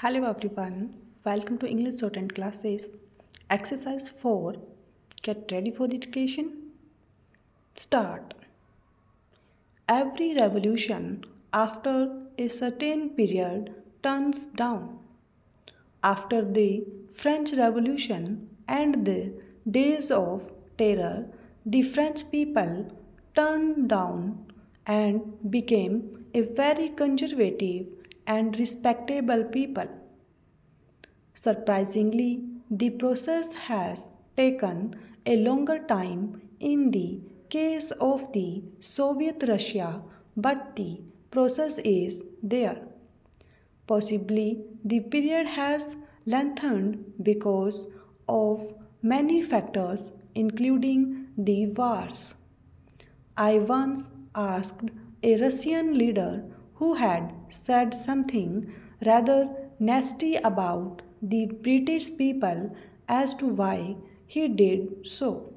Hello everyone, welcome to English Shorthand classes. Exercise 4. Get ready for the dictation. Start. Every revolution after a certain period turns down. After the French Revolution and the days of terror, the French people turned down and became a very conservative and respectable people. Surprisingly, the process has taken a longer time in the case of the Soviet Russia, but the process is there. Possibly the period has lengthened because of many factors, including the wars. I once asked a Russian leader who had said something rather nasty about the British people as to why he did so.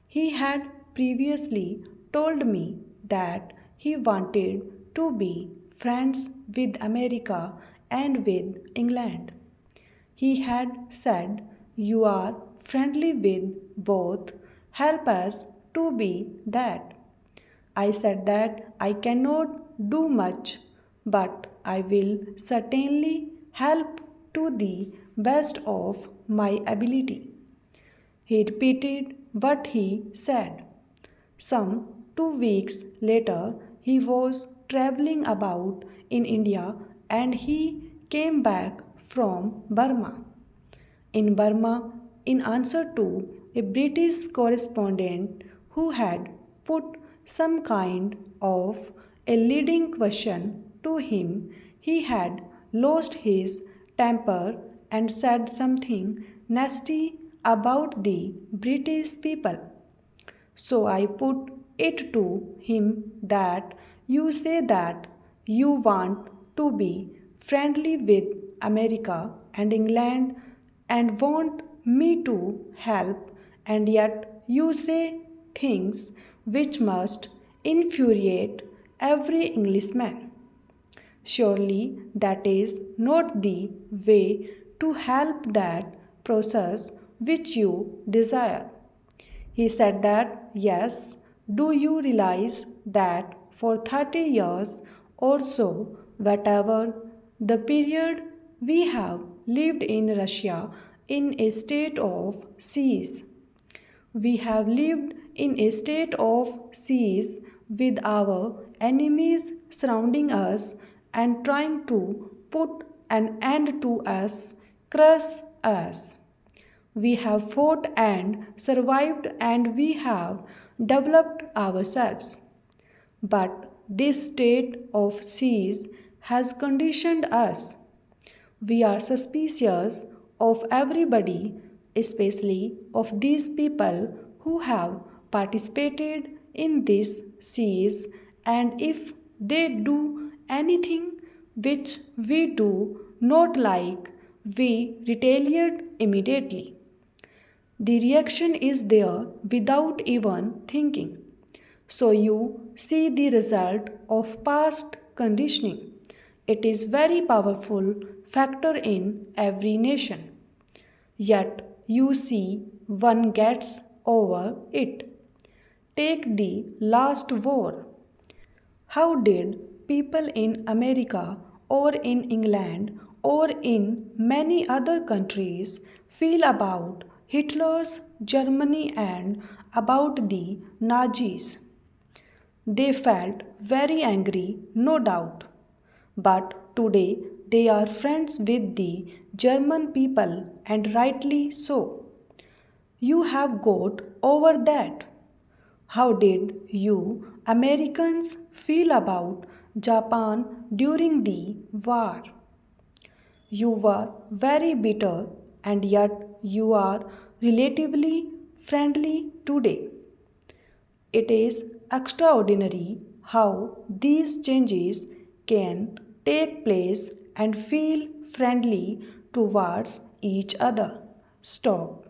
He had previously told me that he wanted to be friends with America and with England. He had said, "You are friendly with both, help us to be that." I said that I cannot do much, but I will certainly help to the best of my ability. He repeated what he said. Some 2 weeks later, he was traveling about in India and he came back from Burma. In Burma, in answer to a British correspondent who had put some kind of a leading question to him, he had lost his temper and said something nasty about the British people. So I put it to him that you say that you want to be friendly with America and England and want me to help, and yet you say things which must infuriate every Englishman. Surely that is not the way to help that process which you desire. He said that, yes, do you realize that for 30 years or so, whatever the period, we have lived in Russia in a state of siege. We have lived in a state of siege with our enemies surrounding us and trying to put an end to us, crush us. We have fought and survived and we have developed ourselves. But this state of siege has conditioned us. We are suspicious of everybody, especially of these people who have participated in this siege, and if they do anything which we do not like, we retaliate immediately. The reaction is there without even thinking. So you see the result of past conditioning. It is very powerful factor in every nation. Yet you see one gets over it. Take the last war. How did people in America or in England or in many other countries feel about Hitler's Germany and about the Nazis? They felt very angry, no doubt. But today they are friends with the German people and rightly so. You have got over that. How did you Americans feel about Japan during the war? You were very bitter and yet you are relatively friendly today. It is extraordinary how these changes can take place and feel friendly towards each other. Stop.